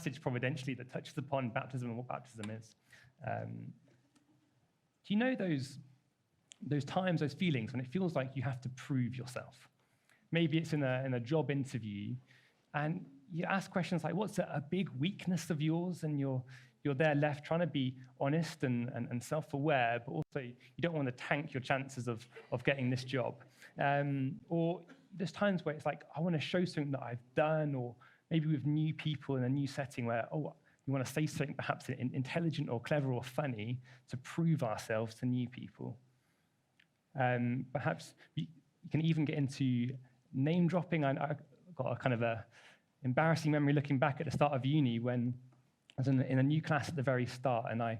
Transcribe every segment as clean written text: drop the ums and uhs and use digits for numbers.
passage providentially that touches upon baptism and what baptism is. Do you know those times, those feelings when it feels like you have to prove yourself? Maybe it's in a job interview, and you ask questions like, what's a big weakness of yours? And you're there left trying to be honest and self-aware, but also you don't want to tank your chances of getting this job. Or there's times where it's like, I want to show something that I've done, or maybe with new people in a new setting where, you want to say something perhaps intelligent or clever or funny to prove ourselves to new people. Perhaps you can even get into name dropping. I got a kind of a embarrassing memory looking back at the start of uni when I was in a new class at the very start, and I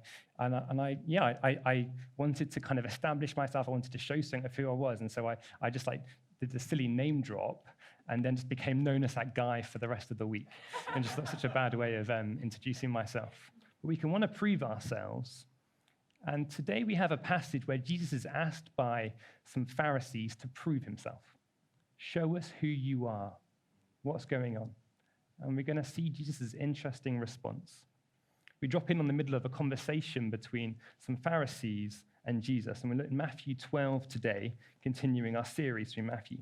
wanted to kind of establish myself. I wanted to show something of who I was, and so I just did the silly name drop, and then just became known as that guy for the rest of the week. And just that's such a bad way of introducing myself. But we can want to prove ourselves. And today we have a passage where Jesus is asked by some Pharisees to prove himself. Show us who you are. What's going on? And we're going to see Jesus' interesting response. We drop in on the middle of a conversation between some Pharisees and Jesus. And we look at Matthew 12 today, continuing our series through Matthew.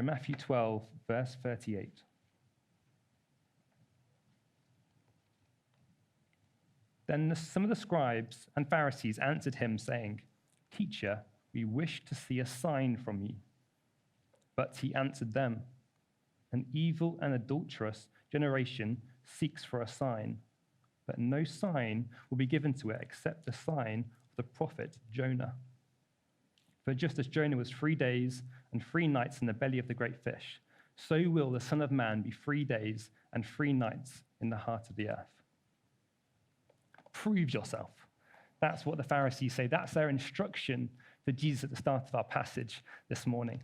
Matthew 12, verse 38. Then some of the scribes and Pharisees answered him, saying, Teacher, we wish to see a sign from you. But he answered them, An evil and adulterous generation seeks for a sign, but no sign will be given to it except the sign of the prophet Jonah. For just as Jonah was 3 days and 3 nights in the belly of the great fish, so will the Son of Man be 3 days and 3 nights in the heart of the earth. Prove yourself. That's what the Pharisees say. That's their instruction for Jesus at the start of our passage this morning.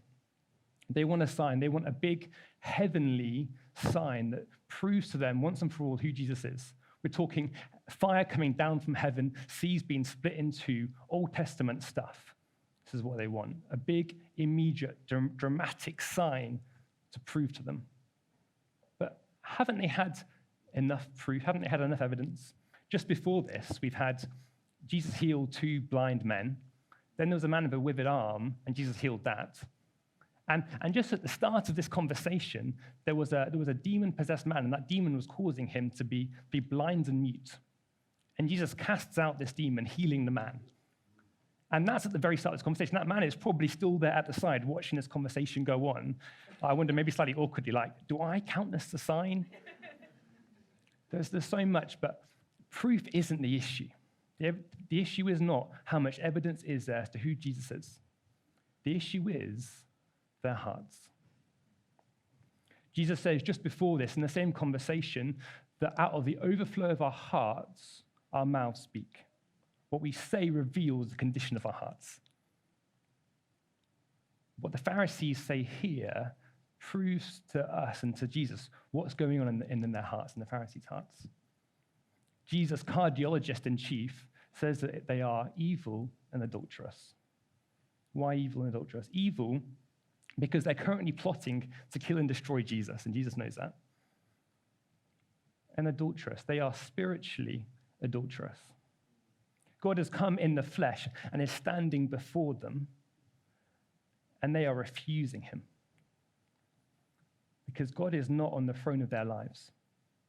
They want a sign. They want a big heavenly sign that proves to them once and for all who Jesus is. We're talking fire coming down from heaven, seas being split into Old Testament stuff. This is what they want, a big, immediate, dramatic sign to prove to them. But haven't they had enough proof? Haven't they had enough evidence? Just before this, we've had Jesus heal 2 blind men. Then there was a man with a withered arm, and Jesus healed that. And just at the start of this conversation, there was a demon-possessed man, and that demon was causing him to be blind and mute. And Jesus casts out this demon, healing the man. And that's at the very start of this conversation. That man is probably still there at the side watching this conversation go on. I wonder, maybe slightly awkwardly, like, do I count this as a sign? There's so much, but proof isn't the issue. The issue is not how much evidence is there as to who Jesus is. The issue is their hearts. Jesus says just before this, in the same conversation, that out of the overflow of our hearts, our mouths speak. What we say reveals the condition of our hearts. What the Pharisees say here proves to us and to Jesus what's going on in their hearts, in the Pharisees' hearts. Jesus, cardiologist in chief, says that they are evil and adulterous. Why evil and adulterous? Evil because they're currently plotting to kill and destroy Jesus, and Jesus knows that. And adulterous, they are spiritually adulterous. God has come in the flesh and is standing before them, and they are refusing him. Because God is not on the throne of their lives.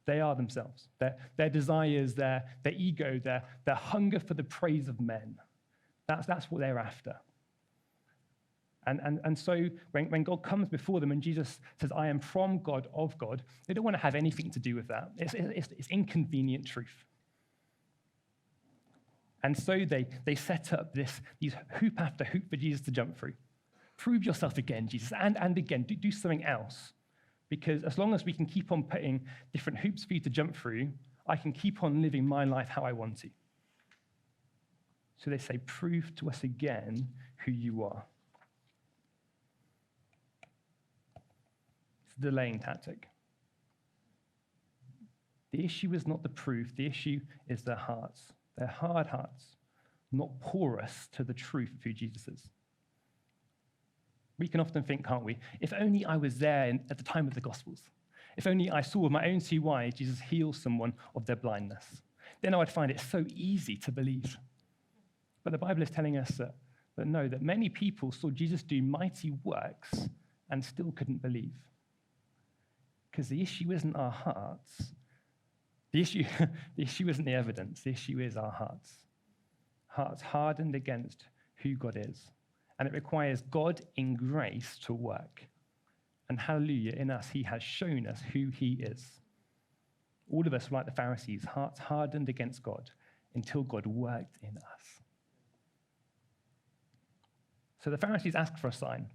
They are themselves. Their desires, their ego, their hunger for the praise of men. That's what they're after. And so when God comes before them and Jesus says, I am from God, of God, they don't want to have anything to do with that. It's inconvenient truth. And so they set up these hoop after hoop for Jesus to jump through. Prove yourself again, Jesus, and again. Do something else. Because as long as we can keep on putting different hoops for you to jump through, I can keep on living my life how I want to. So they say, prove to us again who you are. It's a delaying tactic. The issue is not the proof. The issue is their hearts. Their hard hearts, not porous to the truth of who Jesus is. We can often think, can't we, if only I was there at the time of the Gospels. If only I saw with my own two eyes Jesus heal someone of their blindness. Then I would find it so easy to believe. But the Bible is telling us that no, that many people saw Jesus do mighty works and still couldn't believe. Because the issue isn't our hearts. The issue isn't the evidence. The issue is our hearts. Hearts hardened against who God is. And it requires God in grace to work. And hallelujah, in us, he has shown us who he is. All of us, like the Pharisees, hearts hardened against God until God worked in us. So the Pharisees asked for a sign.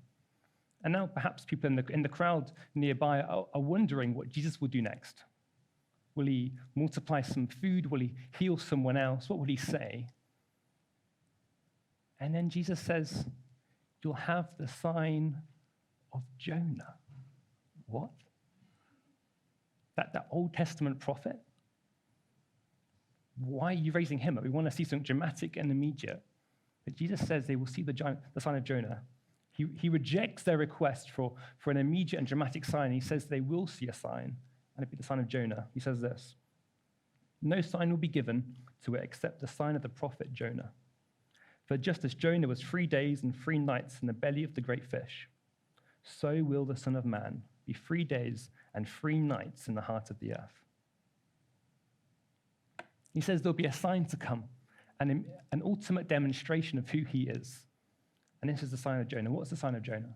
And now perhaps people in the crowd nearby are wondering what Jesus will do next. Will he multiply some food? Will he heal someone else? What will he say? And then Jesus says, you'll have the sign of Jonah. What? That Old Testament prophet? Why are you raising him up? We want to see something dramatic and immediate. But Jesus says they will see the sign of Jonah. He rejects their request for an immediate and dramatic sign. He says they will see a sign, and it'll be the sign of Jonah. He says this, no sign will be given to it except the sign of the prophet Jonah. For just as Jonah was 3 days and 3 nights in the belly of the great fish, so will the Son of Man be 3 days and 3 nights in the heart of the earth. He says there'll be a sign to come, an ultimate demonstration of who he is. And this is the sign of Jonah. What's the sign of Jonah?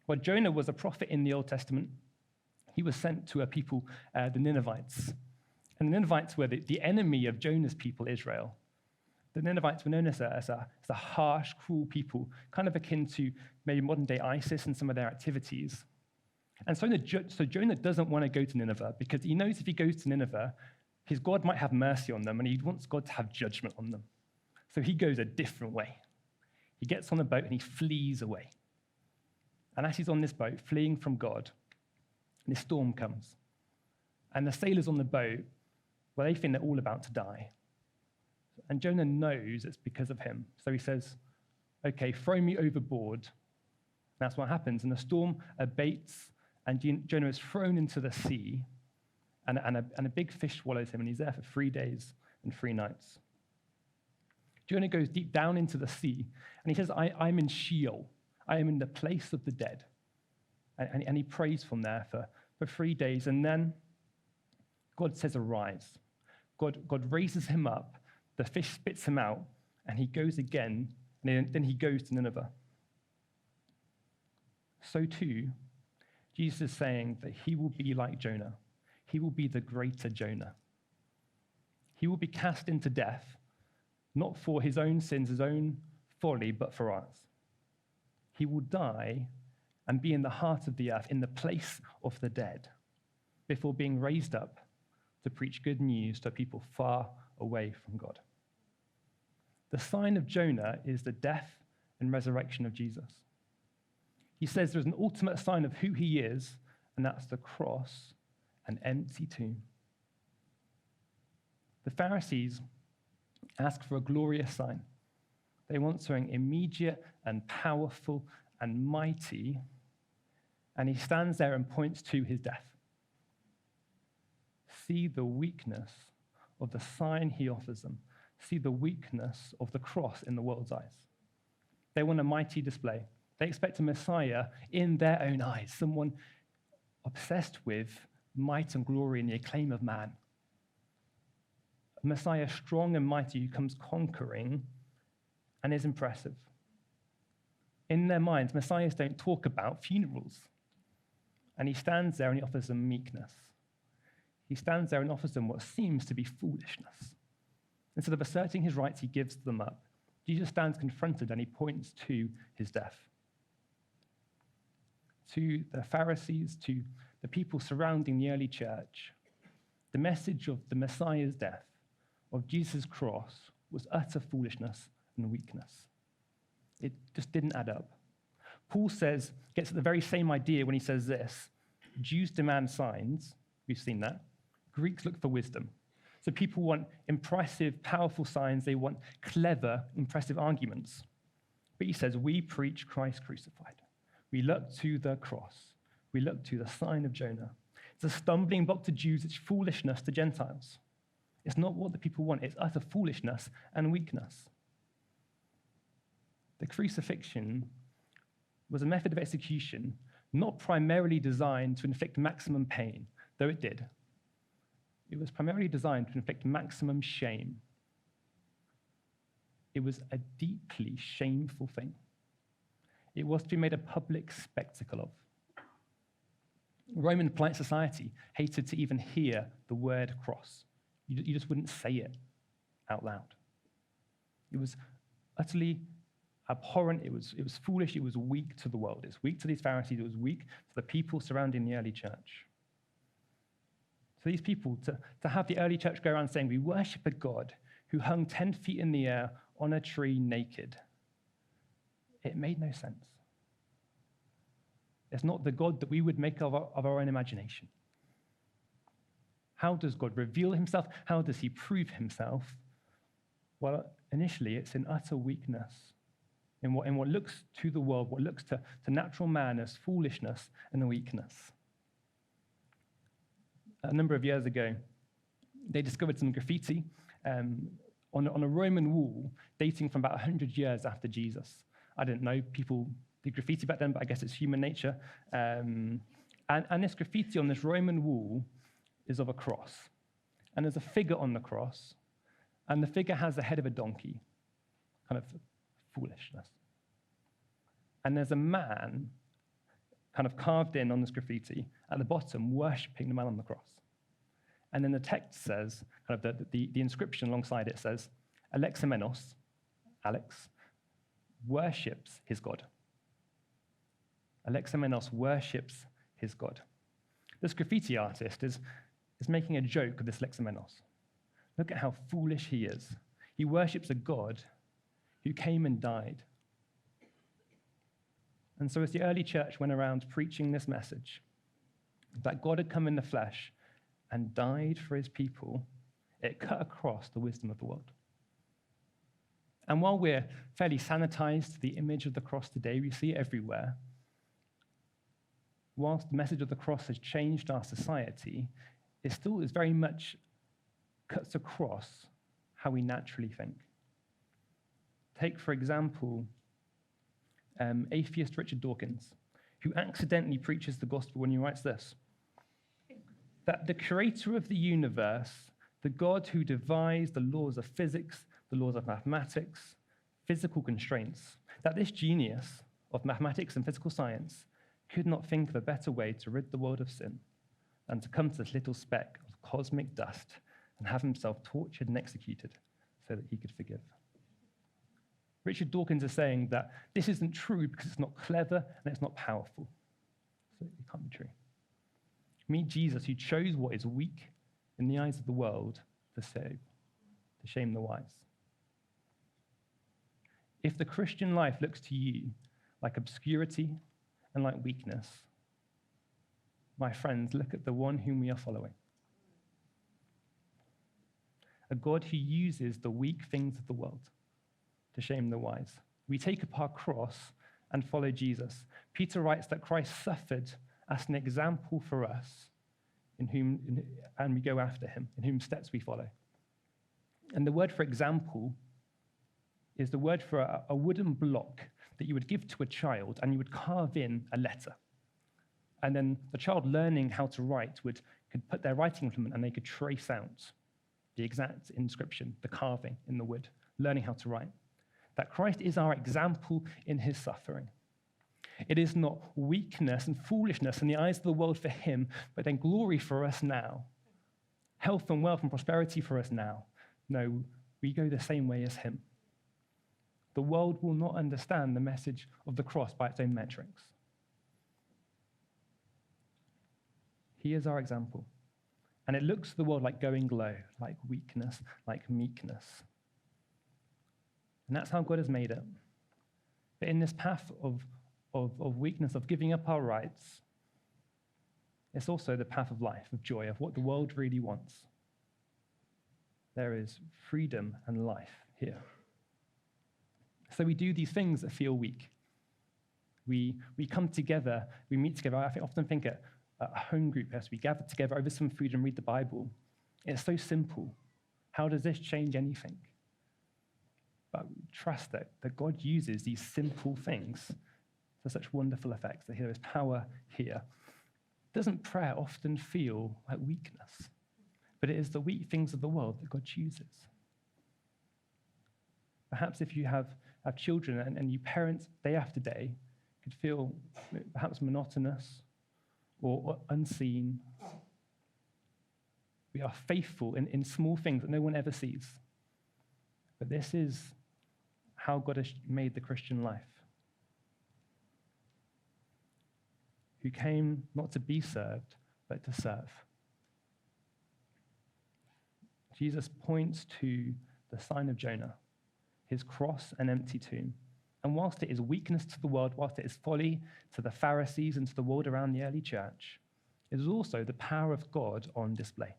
Well, Jonah was a prophet in the Old Testament. He was sent to a people, the Ninevites. And the Ninevites were the enemy of Jonah's people, Israel. The Ninevites were known as a harsh, cruel people, kind of akin to maybe modern-day ISIS and some of their activities. And so Jonah doesn't want to go to Nineveh because he knows if he goes to Nineveh, his God might have mercy on them, and he wants God to have judgment on them. So he goes a different way. He gets on a boat and he flees away. And as he's on this boat, fleeing from God, this storm comes. And the sailors on the boat, well, they think they're all about to die. And Jonah knows it's because of him. So he says, okay, throw me overboard. And that's what happens. And the storm abates, and Jonah is thrown into the sea, and a big fish swallows him, and he's there for 3 days and 3 nights. Jonah goes deep down into the sea, and he says, I'm in Sheol. I am in the place of the dead. And he prays from there for 3 days, and then God says, arise. God raises him up, the fish spits him out, and he goes again, and then he goes to Nineveh. So too, Jesus is saying that he will be like Jonah. He will be the greater Jonah. He will be cast into death, not for his own sins, his own folly, but for ours. He will die and be in the heart of the earth, in the place of the dead, before being raised up to preach good news to people far away from God. The sign of Jonah is the death and resurrection of Jesus. He says there's an ultimate sign of who he is, and that's the cross, an empty tomb. The Pharisees ask for a glorious sign. They want something immediate and powerful and mighty, and he stands there and points to his death. See the weakness of the sign he offers them. See the weakness of the cross in the world's eyes. They want a mighty display. They expect a Messiah in their own eyes, someone obsessed with might and glory and the acclaim of man. A Messiah strong and mighty who comes conquering and is impressive. In their minds, Messiahs don't talk about funerals. And he stands there and he offers them meekness. He stands there and offers them what seems to be foolishness. Instead of asserting his rights, he gives them up. Jesus stands confronted and he points to his death. To the Pharisees, to the people surrounding the early church, the message of the Messiah's death, of Jesus' cross, was utter foolishness and weakness. It just didn't add up. Paul gets at the very same idea when he says this: Jews demand signs, we've seen that. Greeks look for wisdom. So people want impressive, powerful signs. They want clever, impressive arguments. But he says, we preach Christ crucified. We look to the cross. We look to the sign of Jonah. It's a stumbling block to Jews. It's foolishness to Gentiles. It's not what the people want. It's utter foolishness and weakness. The crucifixion was a method of execution not primarily designed to inflict maximum pain, though it did. It was primarily designed to inflict maximum shame. It was a deeply shameful thing. It was to be made a public spectacle of. Roman polite society hated to even hear the word cross. You just wouldn't say it out loud. It was utterly abhorrent, it was foolish, it was weak to the world. It's weak to these Pharisees, it was weak to the people surrounding the early church. So these people, to have the early church go around saying, we worship a God who hung 10 feet in the air on a tree naked, it made no sense. It's not the God that we would make of our own imagination. How does God reveal himself? How does he prove himself? Well, initially, it's in utter weakness, in what looks to the world, what looks to natural man as foolishness and weakness. A number of years ago, they discovered some graffiti on a Roman wall dating from about 100 years after Jesus. I didn't know people did graffiti back then, but I guess it's human nature. And this graffiti on this Roman wall is of a cross. And there's a figure on the cross, and the figure has the head of a donkey, kind of foolishness. And there's a man kind of carved in on this graffiti at the bottom, worshipping the man on the cross. And then the text says, kind of the inscription alongside it says, Alexamenos, Alex, worships his God. Alexamenos worships his God. This graffiti artist is making a joke of this Alexamenos. Look at how foolish he is. He worships a God who came and died. And so as the early church went around preaching this message, that God had come in the flesh and died for his people, it cut across the wisdom of the world. And while we're fairly sanitized to the image of the cross today, we see it everywhere, whilst the message of the cross has changed our society, it still is very much cuts across how we naturally think. Take, for example, atheist Richard Dawkins, who accidentally preaches the gospel when he writes this, that the creator of the universe, the God who devised the laws of physics, the laws of mathematics, physical constraints, that this genius of mathematics and physical science could not think of a better way to rid the world of sin than to come to this little speck of cosmic dust and have himself tortured and executed so that he could forgive. Richard Dawkins is saying that this isn't true because it's not clever and it's not powerful. So it can't be true. Meet Jesus, who chose what is weak in the eyes of the world to save, to shame the wise. If the Christian life looks to you like obscurity and like weakness, my friends, look at the one whom we are following. A God who uses the weak things of the world to shame the wise. We take up our cross and follow Jesus. Peter writes that Christ suffered as an example for us, and we go after him, in whom steps we follow. And the word for example is the word for a wooden block that you would give to a child, and you would carve in a letter. And then the child learning how to write could put their writing implement and they could trace out the exact inscription, the carving in the wood, learning how to write. That Christ is our example in his suffering. It is not weakness and foolishness in the eyes of the world for him, but then glory for us now. Health and wealth and prosperity for us now. No, we go the same way as him. The world will not understand the message of the cross by its own metrics. He is our example. And it looks to the world like going low, like weakness, like meekness. And that's how God has made it. But in this path of weakness, of giving up our rights, it's also the path of life, of joy, of what the world really wants. There is freedom and life here. So we do these things that feel weak. We come together, we meet together. I often think a home group as we gather together over some food and read the Bible. It's so simple. How does this change anything? But trust that God uses these simple things for such wonderful effects, that there is power here. Doesn't prayer often feel like weakness? But it is the weak things of the world that God chooses. Perhaps if you have children and you parent day after day, it could feel perhaps monotonous or unseen. We are faithful in small things that no one ever sees. But this is how God has made the Christian life. Who came not to be served, but to serve. Jesus points to the sign of Jonah, his cross and empty tomb. And whilst it is weakness to the world, whilst it is folly to the Pharisees and to the world around the early church, it is also the power of God on display.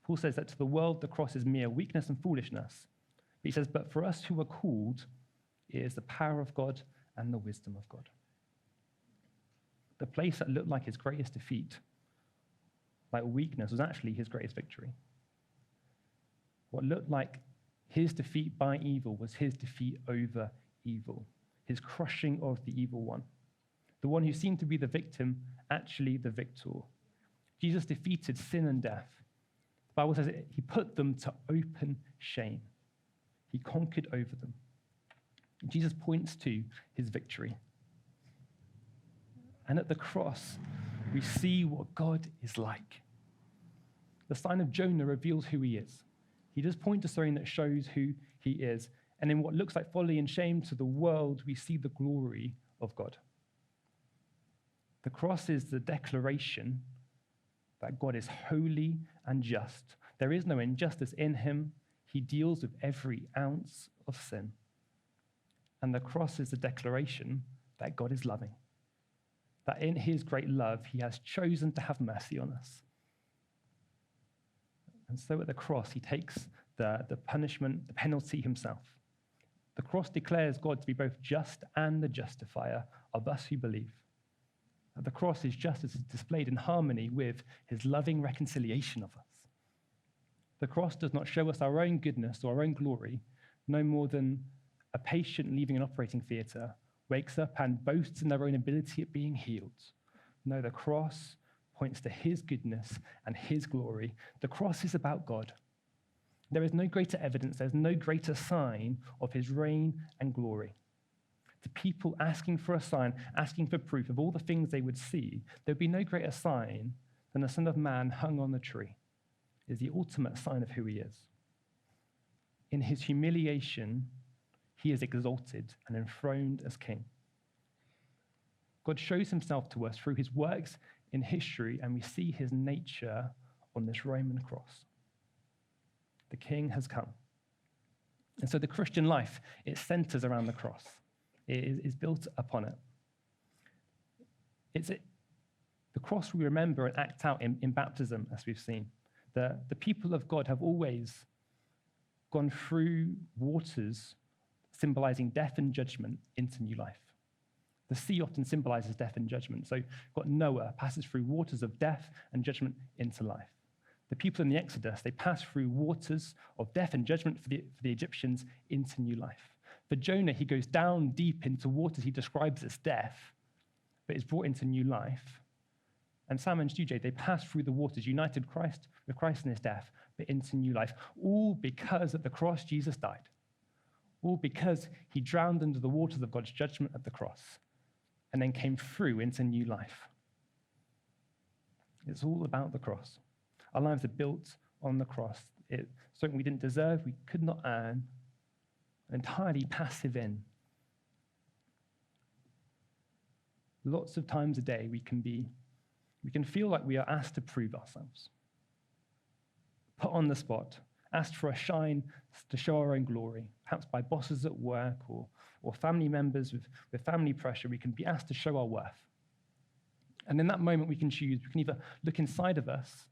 Paul says that to the world, the cross is mere weakness and foolishness. But he says, but for us who are called, it is the power of God and the wisdom of God. The place that looked like his greatest defeat, like weakness, was actually his greatest victory. What looked like his defeat by evil was his defeat over evil, his crushing of the evil one. The one who seemed to be the victim, actually the victor. Jesus defeated sin and death. The Bible says he put them to open shame. He conquered over them. Jesus points to his victory. And at the cross, we see what God is like. The sign of Jonah reveals who he is. He does point to something that shows who he is. And in what looks like folly and shame to the world, we see the glory of God. The cross is the declaration that God is holy and just. There is no injustice in him. He deals with every ounce of sin. And the cross is the declaration that God is loving. That in his great love, he has chosen to have mercy on us. And so at the cross, he takes the punishment, the penalty himself. The cross declares God to be both just and the justifier of us who believe. At the cross, his justice is displayed in harmony with his loving reconciliation of us. The cross does not show us our own goodness or our own glory, no more than a patient leaving an operating theatre wakes up and boasts in their own ability at being healed. No, the cross points to his goodness and his glory. The cross is about God. There is no greater evidence, there's no greater sign of his reign and glory. To people asking for a sign, asking for proof of all the things they would see, there would be no greater sign than the Son of Man hung on the tree. It is the ultimate sign of who he is. In his humiliation, he is exalted and enthroned as king. God shows himself to us through his works in history, and we see his nature on this Roman cross. The king has come. And so the Christian life, it centers around the cross. It is built upon it. The cross we remember and act out in baptism, as we've seen. The people of God have always gone through waters symbolizing death and judgment into new life. The sea often symbolizes death and judgment. So you've got Noah passes through waters of death and judgment into life. The people in the Exodus, they pass through waters of death and judgment for the Egyptians into new life. For Jonah, he goes down deep into waters he describes as death, but is brought into new life. And Sam and Stu J, they pass through the waters, united with Christ in his death, but into new life. All because at the cross, Jesus died. All because he drowned under the waters of God's judgment at the cross and then came through into new life. It's all about the cross. Our lives are built on the cross. It's something we didn't deserve, we could not earn, entirely passive in. Lots of times a day we can feel like we are asked to prove ourselves. Put on the spot, asked for a shine to show our own glory, perhaps by bosses at work or family members with family pressure. We can be asked to show our worth. And in that moment we can choose. We can either look inside of us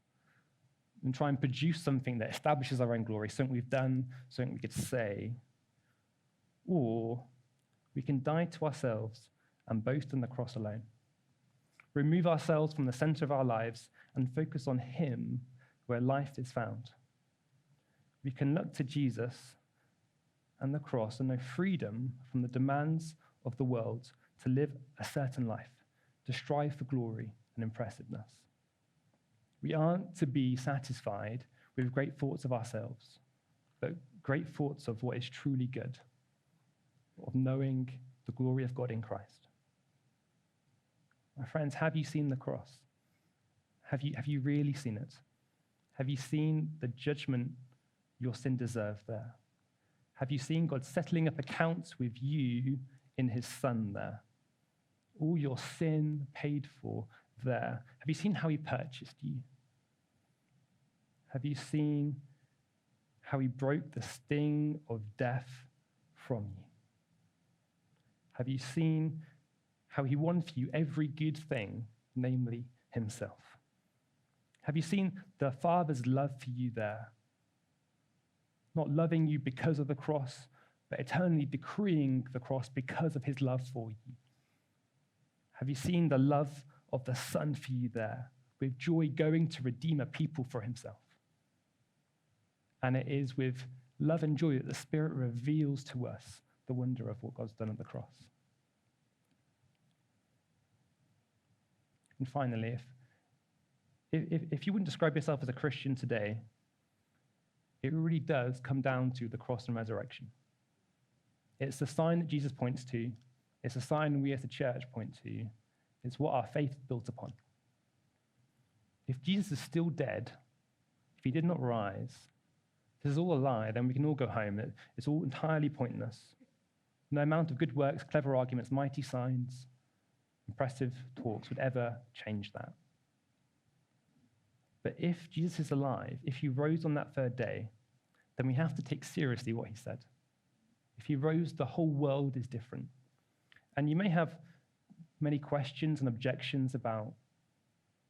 and try and produce something that establishes our own glory, something we've done, something we could say, or we can die to ourselves and boast in the cross alone. remove ourselves from the center of our lives and focus on him where life is found. We can look to Jesus and the cross and know freedom from the demands of the world to live a certain life, to strive for glory and impressiveness. We aren't to be satisfied with great thoughts of ourselves, but great thoughts of what is truly good, of knowing the glory of God in Christ. My friends, have you seen the cross? Have you really seen it? Have you seen the judgment your sin deserved there? Have you seen God settling up accounts with you in his Son there? All your sin paid for there. Have you seen how he purchased you? Have you seen how he broke the sting of death from you? Have you seen how he won for you every good thing, namely himself? Have you seen the Father's love for you there? Not loving you because of the cross, but eternally decreeing the cross because of his love for you. Have you seen the love of the Son for you there, with joy going to redeem a people for himself? And it is with love and joy that the Spirit reveals to us the wonder of what God's done at the cross. And finally, if you wouldn't describe yourself as a Christian today, it really does come down to the cross and resurrection. It's the sign that Jesus points to. It's a sign we as a church point to. It's what our faith is built upon. If Jesus is still dead, if he did not rise, if this is all a lie, then we can all go home. It's all entirely pointless. No amount of good works, clever arguments, mighty signs, impressive talks would ever change that. But if Jesus is alive, if he rose on that third day, then we have to take seriously what he said. If he rose, the whole world is different. And you may have many questions and objections about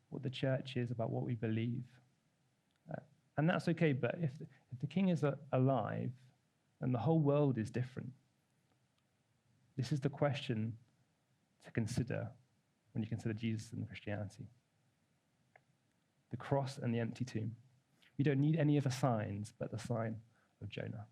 what the church is, about what we believe. And that's okay, but if the king is alive and the whole world is different, this is the question to consider when you consider Jesus and Christianity. The cross and the empty tomb. We don't need any other signs but the sign of Jonah.